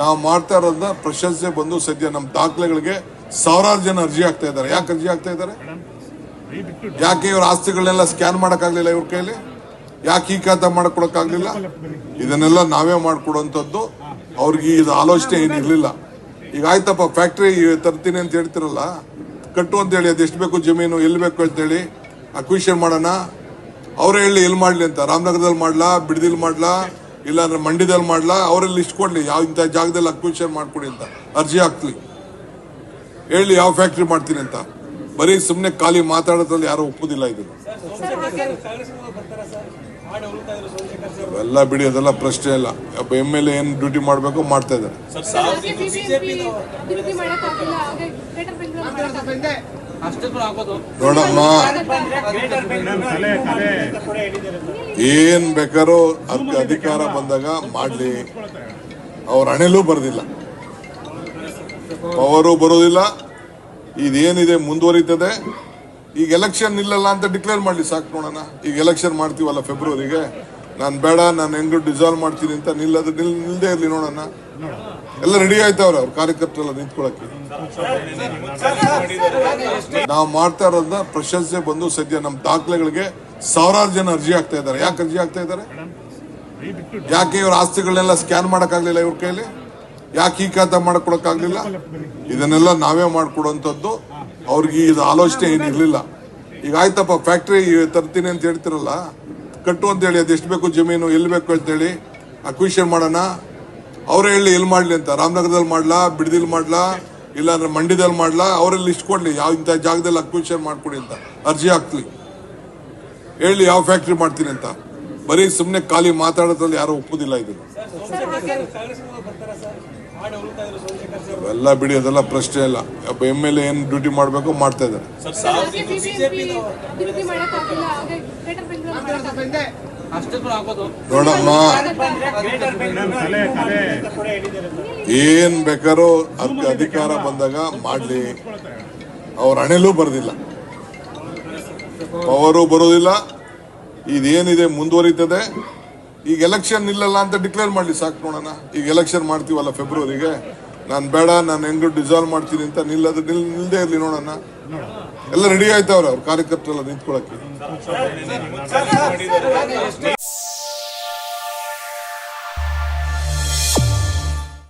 ನಾವು ಮಾಡ್ತಾ ಇರೋದನ್ನ ಪ್ರಶಂಸೆ ಬಂದು ಸದ್ಯ ನಮ್ಮ ದಾಖಲೆಗಳಿಗೆ ಸಾವಿರಾರು ಜನ ಅರ್ಜಿ ಆಗ್ತಾ ಇದ್ದಾರೆ. ಯಾಕೆ ಅರ್ಜಿ ಆಗ್ತಾ ಇದ್ದಾರೆ? ಯಾಕೆ ಇವ್ರ ಆಸ್ತಿಗಳನ್ನೆಲ್ಲ ಸ್ಕ್ಯಾನ್ ಮಾಡೋಕ್ಕಾಗಲಿಲ್ಲ ಇವ್ರ ಕೈಲಿ? ಯಾಕೆ ಈ ಖಾತಾ ಮಾಡ್ಕೊಡಕ್ಕಾಗಲಿಲ್ಲ? ಇದನ್ನೆಲ್ಲ ನಾವೇ ಮಾಡ್ಕೊಡುವಂಥದ್ದು. ಅವ್ರಿಗೆ ಇದು ಆಲೋಚನೆ ಏನಿರಲಿಲ್ಲ. ಈಗ ಆಯ್ತಪ್ಪ ಫ್ಯಾಕ್ಟ್ರಿ ತರ್ತೀನಿ ಅಂತ ಹೇಳ್ತಿರಲ್ಲ, ಕಟ್ಟು ಅಂತ ಹೇಳಿ, ಅದೆಷ್ಟು ಬೇಕು ಜಮೀನು, ಎಲ್ಲಿ ಬೇಕು ಅಂತೇಳಿ ಅಕ್ವಿಷನ್ ಮಾಡೋಣ. ಅವರೇ ಹೇಳಿ ಎಲ್ಲಿ ಮಾಡಲಿ ಅಂತ. ರಾಮನಗರದಲ್ಲಿ ಮಾಡ್ಲಾ, ಬಿಡದಿಲ್ ಮಾಡ್ಲಾ, ಇಲ್ಲಾಂದ್ರೆ ಮಂಡ್ಯದಲ್ಲಿ ಮಾಡ್ಲಾ, ಅವರಲ್ಲಿ ಲಿಸ್ಟ್ ಕೊಡ್ಲಿ ಯಾವ ಇಂಥ ಜಾಗದಲ್ಲಿ ಅಕ್ವಿಷನ್ ಮಾಡ್ಕೊಡಿ ಅಂತ ಅರ್ಜಿ ಹಾಕ್ಲಿ, ಹೇಳಿ ಯಾವ ಫ್ಯಾಕ್ಟ್ರಿ ಮಾಡ್ತೀನಿ ಅಂತ. ಬರೀ ಸುಮ್ಮನೆ ಖಾಲಿ ಮಾತಾಡೋದ್ರಲ್ಲಿ ಯಾರು ಒಪ್ಪುದಿಲ್ಲ ಇದನ್ನು. ಎಲ್ಲ ಬಿಡಿ, ಅದೆಲ್ಲ ಪ್ರಶ್ನೆ ಇಲ್ಲ. MLA ಏನ್ ಡ್ಯೂಟಿ ಮಾಡ್ಬೇಕು ಮಾಡ್ತಾ ಇದ್ದಾರೆ. ನೋಡಮ್ಮ, ಏನ್ ಬೇಕಾದ್ರೂ ಅಧಿಕಾರ ಬಂದಾಗ ಮಾಡ್ಲಿ. ಅವ್ರ ಹಣೆಲೂ ಬರೋದಿಲ್ಲ, ಪವರು ಬರೋದಿಲ್ಲ. ಇದೇನಿದೆ ಮುಂದುವರಿತದೆ. ಈಗ ಎಲೆಕ್ಷನ್ ನಿಲ್ಲಲ್ಲ ಅಂತ ಡಿಕ್ಲೇರ್ ಮಾಡ್ಲಿ, ಸಾಕು ನೋಡೋಣ. ಈಗ ಎಲೆಕ್ಷನ್ ಮಾಡ್ತೀವಲ್ಲ ಫೆಬ್ರವರಿಗೆ, ನಾನು ಬೇಡ, ನಾನು ಹೆಂಗ್ ಡಿಸಾಲ್ವ್ ಮಾಡ್ತೀನಿ ಅಂತ ನಿಲ್ದೇ ಇರ್ಲಿ, ನೋಡೋಣ. ಎಲ್ಲ ರೆಡಿ ಆಯ್ತವ್ರೆ ಅವ್ರ ಕಾರ್ಯಕರ್ತರೆಲ್ಲ ನಿಂತ್ಕೊಳಕ್ಕೆ. ನಾವು ಮಾಡ್ತಾ ಇರೋದನ್ನ ಪ್ರಶಂಸೆ ಬಂದು ಸದ್ಯ ನಮ್ಮ ದಾಖಲೆಗಳಿಗೆ ಸಾವಿರಾರು ಜನ ಅರ್ಜಿ ಆಗ್ತಾ ಇದ್ದಾರೆ. ಯಾಕೆ ಅರ್ಜಿ ಆಗ್ತಾ ಇದ್ದಾರೆ? ಯಾಕೆ ಇವ್ರ ಆಸ್ತಿಗಳನ್ನೆಲ್ಲ ಸ್ಕ್ಯಾನ್ ಮಾಡೋಕ್ಕಾಗಲಿಲ್ಲ ಇವ್ರ ಕೈಲಿ? ಯಾಕೆ ಈ ಖಾತಾ ಮಾಡ್ಕೊಡಕ್ಕಾಗಲಿಲ್ಲ? ಇದನ್ನೆಲ್ಲ ನಾವೇ ಮಾಡ್ಕೊಡುವಂಥದ್ದು. ಅವ್ರಿಗೆ ಇದು ಆಲೋಚನೆ ಏನಿರಲಿಲ್ಲ. ಈಗ ಆಯ್ತಪ್ಪ ಫ್ಯಾಕ್ಟ್ರಿ ತರ್ತೀನಿ ಅಂತ ಹೇಳ್ತಿರಲ್ಲ, ಕಟ್ಟು ಅಂತ ಹೇಳಿ, ಅದೆಷ್ಟು ಬೇಕು ಜಮೀನು, ಎಲ್ಲಿ ಬೇಕು ಅಂತೇಳಿ ಅಕ್ವಿಷನ್ ಮಾಡೋಣ. ಅವರೇ ಹೇಳಿ ಎಲ್ಲಿ ಮಾಡಲಿ ಅಂತ. ರಾಮನಗರದಲ್ಲಿ ಮಾಡ್ಲಾ, ಬಿಡದಿಲ್ ಮಾಡ್ಲಾ, ಇಲ್ಲಾಂದ್ರೆ ಮಂಡ್ಯದಲ್ಲಿ ಮಾಡ್ಲಾ, ಅವರಲ್ಲಿ ಲಿಸ್ಟ್ ಕೊಡ್ಲಿ ಯಾವ ಇಂಥ ಜಾಗದಲ್ಲಿ ಅಕ್ವಿಷನ್ ಮಾಡ್ಕೊಡಿ ಅಂತ ಅರ್ಜಿ ಹಾಕ್ಲಿ, ಹೇಳಿ ಯಾವ ಫ್ಯಾಕ್ಟ್ರಿ ಮಾಡ್ತೀನಿ ಅಂತ. ಬರೀ ಸುಮ್ಮನೆ ಖಾಲಿ ಮಾತಾಡೋದ್ರಲ್ಲಿ ಯಾರು ಒಪ್ಪುದಿಲ್ಲ ಇದನ್ನು. ಎಲ್ಲ ಬಿಡಿ, ಅದೆಲ್ಲ ಪ್ರಶ್ನೆ ಇಲ್ಲ. MLA ಏನ್ ಡ್ಯೂಟಿ ಮಾಡ್ಬೇಕು ಮಾಡ್ತಾ ಇದ್ದಾರೆ. ನೋಡಮ್ಮ, ಏನ್ ಬೇಕಾದ್ರೂ ಅಧಿಕಾರ ಬಂದಾಗ ಮಾಡ್ಲಿ. ಅವ್ರ ಹಣೆಲೂ ಬರೋದಿಲ್ಲ, ಪವರು ಬರೋದಿಲ್ಲ. ಇದೇನಿದೆ ಮುಂದುವರಿತದೆ. ಈಗ ಎಲೆಕ್ಷನ್ ನಿಲ್ಲಲ್ಲ ಅಂತ ಡಿಕ್ಲೇರ್ ಮಾಡ್ಲಿ, ಸಾಕು ನೋಡೋಣ. ಈಗ ಎಲೆಕ್ಷನ್ ಮಾಡ್ತೀವಲ್ಲ ಫೆಬ್ರವರಿಗೆ, ನಾನು ಬೇಡ, ನಾನು ಹೆಂಗ್ ಡಿಸಾಲ್ವ್ ಮಾಡ್ತೀನಿ ಅಂತ ನಿಲ್ದೇ ಇರ್ಲಿ, ನೋಡೋಣ. ಎಲ್ಲ ರೆಡಿ ಆಯ್ತವ್ರೆ ಅವ್ರ ಕಾರ್ಯಕರ್ತರೆಲ್ಲ ನಿಂತ್ಕೊಳಕ್ಕೆ.